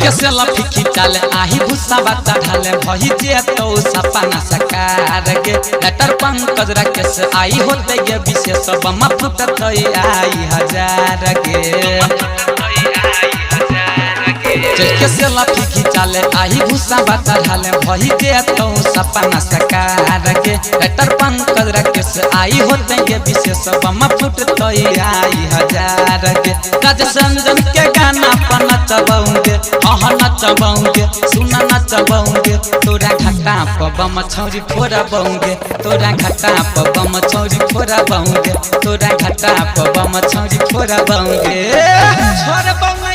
कैसे लफी खिंचाले आही भूसा बाता ढाले भही जे तो सपना सकार गे लेटर पंकज राकेश आई होते गे विशेष बम फुटत आई हजार गे कैसे लफी खिंचाले आही भूसा बाता ढाले भही जे तो सपना सकार गे लेटर पंकज राकेश आई होते गे विशेष बम फुटत आई हजार गे राज संजन के गाना पर नचबाऊंगे नचबाऊंगे सुना नचबाऊंगे तोरा घाटा पर बम छौरी फोड़बाऊंगे तोरा घाटा पर बम छौरी फोड़बाऊंगे तोरा घाटा पर बम छौरी फोड़बाऊंगे छोड़बाऊंगे।